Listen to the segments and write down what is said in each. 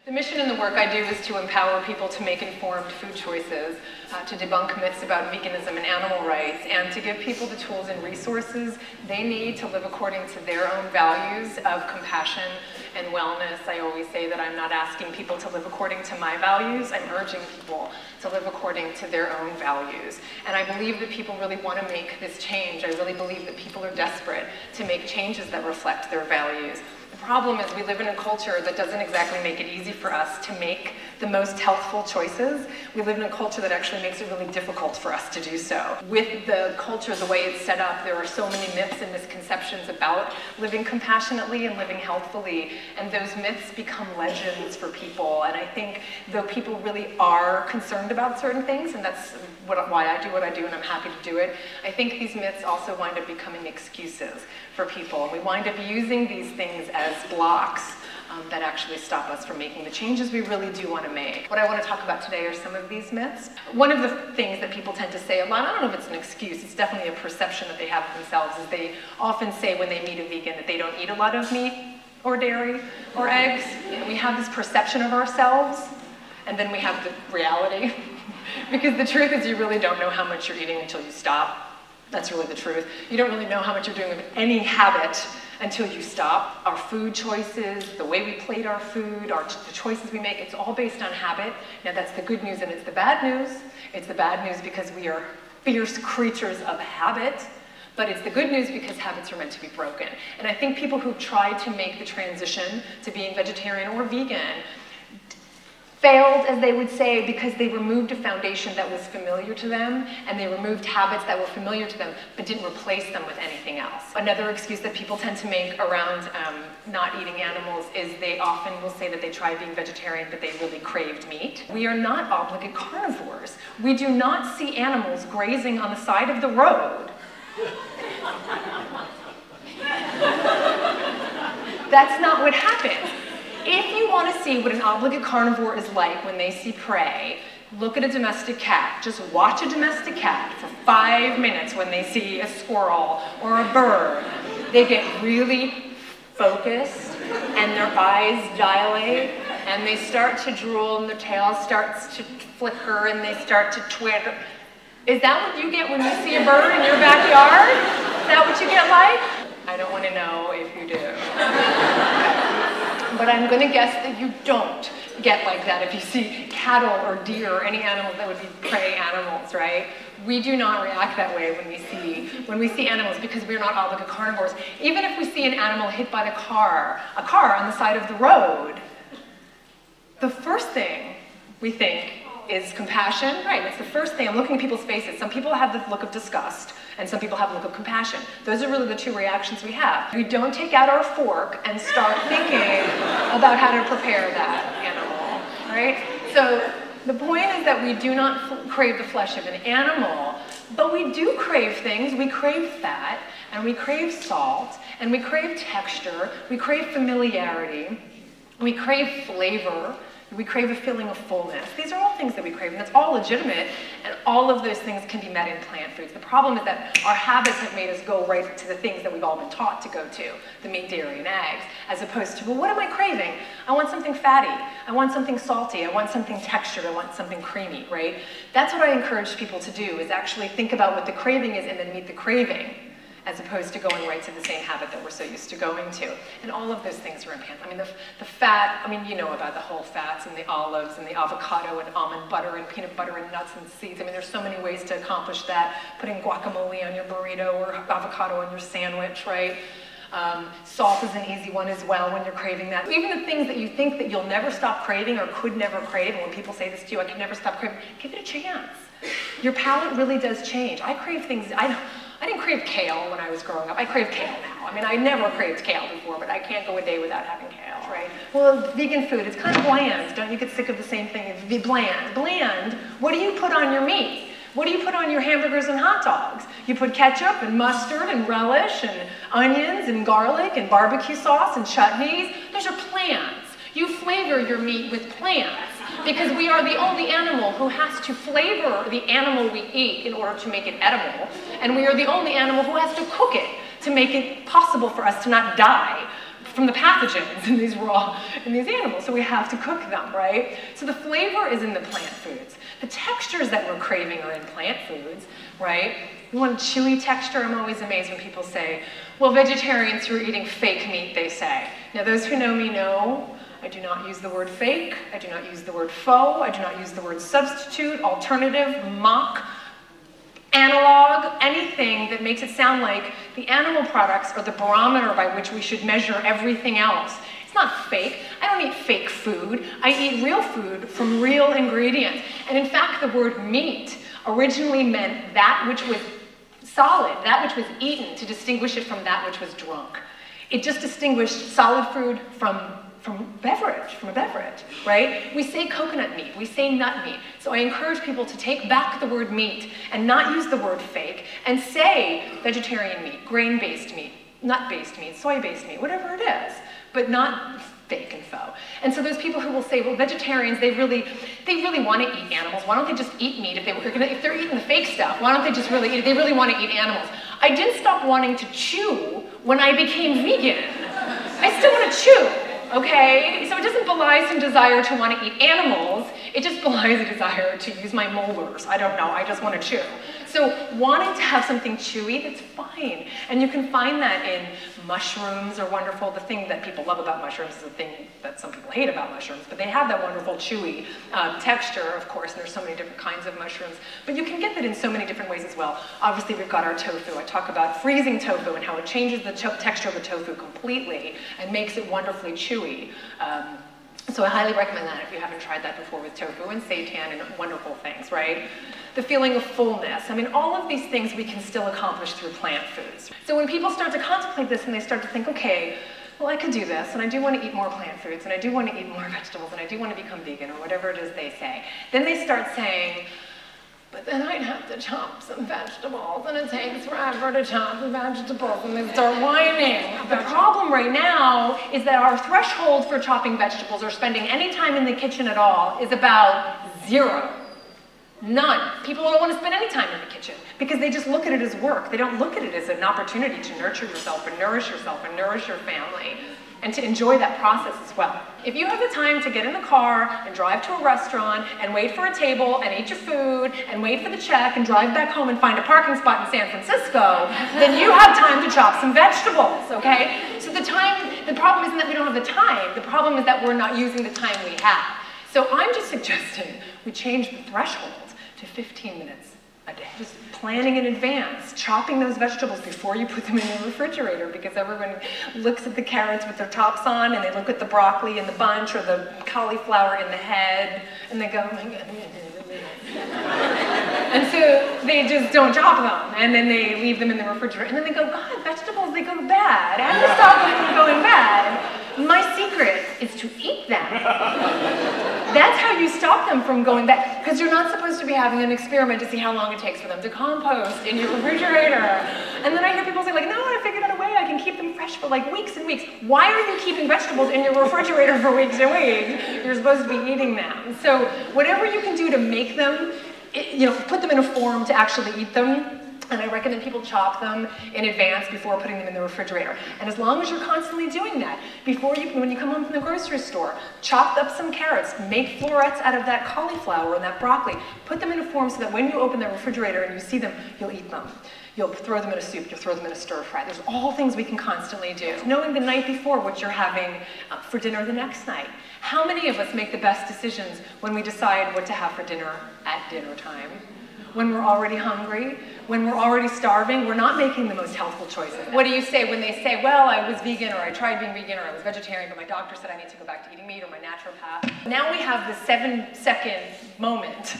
The mission in the work I do is to empower people to make informed food choices, to debunk myths about veganism and animal rights, and to give people the tools and resources they need to live according to their own values of compassion and wellness. I always say that I'm not asking people to live according to my values, I'm urging people to live according to their own values. And I believe that people really want to make this change. I really believe that people are desperate to make changes that reflect their values. The problem is we live in a culture that doesn't exactly make it easy for us to make the most healthful choices. We live in a culture that actually makes it really difficult for us to do so. With the culture, the way it's set up, there are so many myths and misconceptions about living compassionately and living healthfully, and those myths become legends for people. And I think though people really are concerned about certain things, and that's why I do what I do, and I'm happy to do it, I think these myths also wind up becoming excuses for people. And we wind up using these things as blocks that actually stop us from making the changes we really do want to make. What I want to talk about today are some of these myths. One of the things that people tend to say a lot, I don't know if it's an excuse, it's definitely a perception that they have of themselves, is they often say when they meet a vegan that they don't eat a lot of meat or dairy or eggs. And we have this perception of ourselves, and then we have the reality. Because the truth is you really don't know how much you're eating until you stop. That's really the truth. You don't really know how much you're doing with any habit until you stop. Our food choices, the way we plate our food, the choices we make, it's all based on habit. Now that's the good news and it's the bad news. It's the bad news because we are fierce creatures of habit, but it's the good news because habits are meant to be broken. And I think people who've tried to make the transition to being vegetarian or vegan failed, as they would say, because they removed a foundation that was familiar to them, and they removed habits that were familiar to them, but didn't replace them with anything else. Another excuse that people tend to make around not eating animals is they often will say that they tried being vegetarian, but they really craved meat. We are not obligate carnivores. We do not see animals grazing on the side of the road. That's not what happens. If you want to see what an obligate carnivore is like when they see prey, look at a domestic cat. Just watch a domestic cat for 5 minutes when they see a squirrel or a bird. They get really focused and their eyes dilate and they start to drool and their tail starts to flicker and they start to twitter. Is that what you get when you see a bird in your backyard? Is that what you get like? I don't want to know if you do. But I'm going to guess that you don't get like that if you see cattle or deer or any animals that would be prey animals, right? We do not react that way when we see animals because we're not obligate carnivores. Even if we see an animal hit by a car on the side of the road, the first thing we think is compassion, right? It's the first thing. I'm looking at people's faces. Some people have the look of disgust, and some people have the look of compassion. Those are really the two reactions we have. We don't take out our fork and start thinking about how to prepare that animal, right? So the point is that we do not crave the flesh of an animal, but we do crave things. We crave fat, and we crave salt, and we crave texture, we crave familiarity, we crave flavor, we crave a feeling of fullness. These are all things that we crave, and that's all legitimate, and all of those things can be met in plant foods. The problem is that our habits have made us go right to the things that we've all been taught to go to, the meat, dairy, and eggs, as opposed to, well, what am I craving? I want something fatty. I want something salty. I want something textured. I want something creamy, right? That's what I encourage people to do, is actually think about what the craving is and then meet the craving, as opposed to going right to the same habit that we're so used to going to. And all of those things are in pants. I mean, the fat, I mean, you know about the whole fats and the olives and the avocado and almond butter and peanut butter and nuts and seeds. I mean, there's so many ways to accomplish that. Putting guacamole on your burrito or avocado on your sandwich, right? Salt is an easy one as well when you're craving that. Even the things that you think that you'll never stop craving or could never crave, and when people say this to you, I can never stop craving, give it a chance. Your palate really does change. I crave things, I didn't crave kale when I was growing up. I crave kale now. I mean, I never craved kale before, but I can't go a day without having kale, right? Well, vegan food, it's kind of bland. Don't you get sick of the same thing? Be bland. Bland, what do you put on your meat? What do you put on your hamburgers and hot dogs? You put ketchup and mustard and relish and onions and garlic and barbecue sauce and chutneys. Those are plants. You flavor your meat with plants, because we are the only animal who has to flavor the animal we eat in order to make it edible, and we are the only animal who has to cook it to make it possible for us to not die from the pathogens in these animals, so we have to cook them, right? So the flavor is in the plant foods. The textures that we're craving are in plant foods, right? You want a chewy texture? I'm always amazed when people say, well, vegetarians who are eating fake meat, they say. Now, those who know me know I do not use the word fake, I do not use the word faux, I do not use the word substitute, alternative, mock, analog, anything that makes it sound like the animal products are the barometer by which we should measure everything else. It's not fake. I don't eat fake food. I eat real food from real ingredients. And in fact, the word meat originally meant that which was solid, that which was eaten, to distinguish it from that which was drunk. It just distinguished solid food from a beverage, right? We say coconut meat, we say nut meat. So I encourage people to take back the word meat and not use the word fake and say vegetarian meat, grain-based meat, nut-based meat, soy-based meat, whatever it is, but not fake and faux. And so those people who will say, well, vegetarians, they really want to eat animals. Why don't they just eat meat? If they're eating the fake stuff, why don't they just really eat it? They really want to eat animals. I didn't stop wanting to chew when I became vegan. I still want to chew. Okay, so it doesn't belie some desire to want to eat animals, it just belies a desire to use my molars. I don't know, I just want to chew. So wanting to have something chewy, that's fine. And you can find that in mushrooms are wonderful. The thing that people love about mushrooms is the thing that some people hate about mushrooms, but they have that wonderful chewy texture, of course, and there's so many different kinds of mushrooms. But you can get that in so many different ways as well. Obviously, we've got our tofu. I talk about freezing tofu and how it changes the texture of the tofu completely and makes it wonderfully chewy. So I highly recommend that if you haven't tried that before with tofu and seitan and wonderful things, right? The feeling of fullness. I mean, all of these things we can still accomplish through plant foods. So when people start to contemplate this and they start to think, okay, well, I could do this, and I do want to eat more plant foods, and I do want to eat more vegetables, and I do want to become vegan, or whatever it is they say. Then they start saying, but then I'd have to chop some vegetables, and it takes forever to chop the vegetables, and they start whining. The problem right now is that our threshold for chopping vegetables or spending any time in the kitchen at all is about 0. None. People don't want to spend any time in the kitchen because they just look at it as work. They don't look at it as an opportunity to nurture yourself and nourish your family, and to enjoy that process as well. If you have the time to get in the car and drive to a restaurant and wait for a table and eat your food and wait for the check and drive back home and find a parking spot in San Francisco, then you have time to chop some vegetables, okay? So the problem isn't that we don't have the time, the problem is that we're not using the time we have. So I'm just suggesting we change the threshold to 15 minutes a day. Just planning in advance, chopping those vegetables before you put them in the refrigerator, because everyone looks at the carrots with their tops on and they look at the broccoli in the bunch or the cauliflower in the head and they go, oh my God. And so they just don't chop them and then they leave them in the refrigerator and then they go, God, vegetables, they go bad. I have to stop them from going bad. My secret is to eat them. That's how you stop them from going bad, because you're not supposed to be having an experiment to see how long it takes for them to compost in your refrigerator. And then I hear people say, like, no, I figured out a way I can keep them fresh for like weeks and weeks. Why are you keeping vegetables in your refrigerator for weeks and weeks? You're supposed to be eating them. So whatever you can do to make them, put them in a form to actually eat them. And I recommend people chop them in advance before putting them in the refrigerator. And as long as you're constantly doing that, when you come home from the grocery store, chop up some carrots, make florets out of that cauliflower and that broccoli, put them in a form so that when you open the refrigerator and you see them, you'll eat them. You'll throw them in a soup, you'll throw them in a stir fry. There's all things we can constantly do. Knowing the night before what you're having for dinner the next night. How many of us make the best decisions when we decide what to have for dinner at dinner time? When we're already hungry, when we're already starving, we're not making the most healthful choices. What do you say when they say, well, I was vegan, or I tried being vegan, or I was vegetarian, but my doctor said I need to go back to eating meat, or my naturopath? Now we have the 7-second moment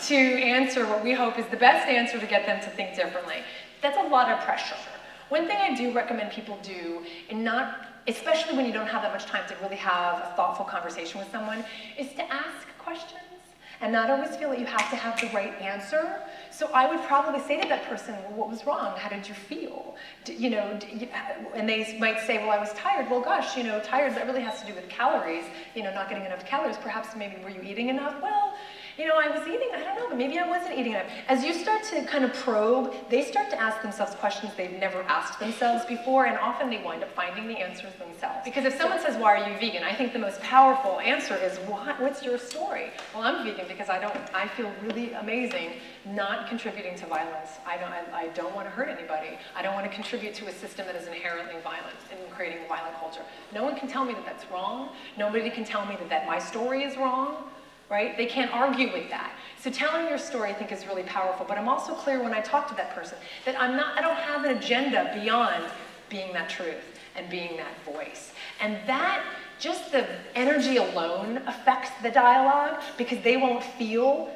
to answer what we hope is the best answer to get them to think differently. That's a lot of pressure. One thing I do recommend people do, especially when you don't have that much time to really have a thoughtful conversation with someone, is to ask questions. And not always feel that you have to have the right answer. So I would probably say to that person, well, what was wrong? How did you feel? And they might say, well, I was tired. Well, gosh, tired, that really has to do with calories, not getting enough calories. Perhaps maybe were you eating enough? Well, you know, I was eating, I don't know, but maybe I wasn't eating enough. As you start to kind of probe, they start to ask themselves questions they've never asked themselves before, and often they wind up finding the answers themselves. Because if someone says, why are you vegan? I think the most powerful answer is, what's your story? Well, I'm vegan because I feel really amazing not contributing to violence. I don't want to hurt anybody. I don't want to contribute to a system that is inherently violent and creating a violent culture. No one can tell me that that's wrong. Nobody can tell me that my story is wrong, right? They can't argue with that. So telling your story, I think, is really powerful. But I'm also clear when I talk to that person that I don't have an agenda beyond being that truth and being that voice. And that, just the energy alone affects the dialogue, because they won't feel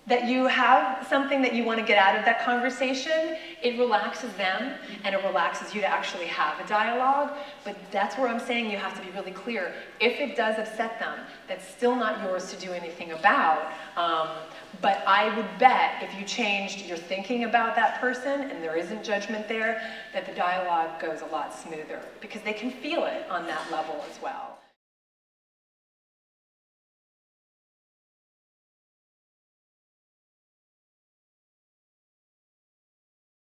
that you have something that you want to get out of that conversation. It relaxes them, and it relaxes you to actually have a dialogue. But that's where I'm saying you have to be really clear. If it does upset them, that's still not yours to do anything about. But I would bet if you changed your thinking about that person, and there isn't judgment there, that the dialogue goes a lot smoother, because they can feel it on that level as well.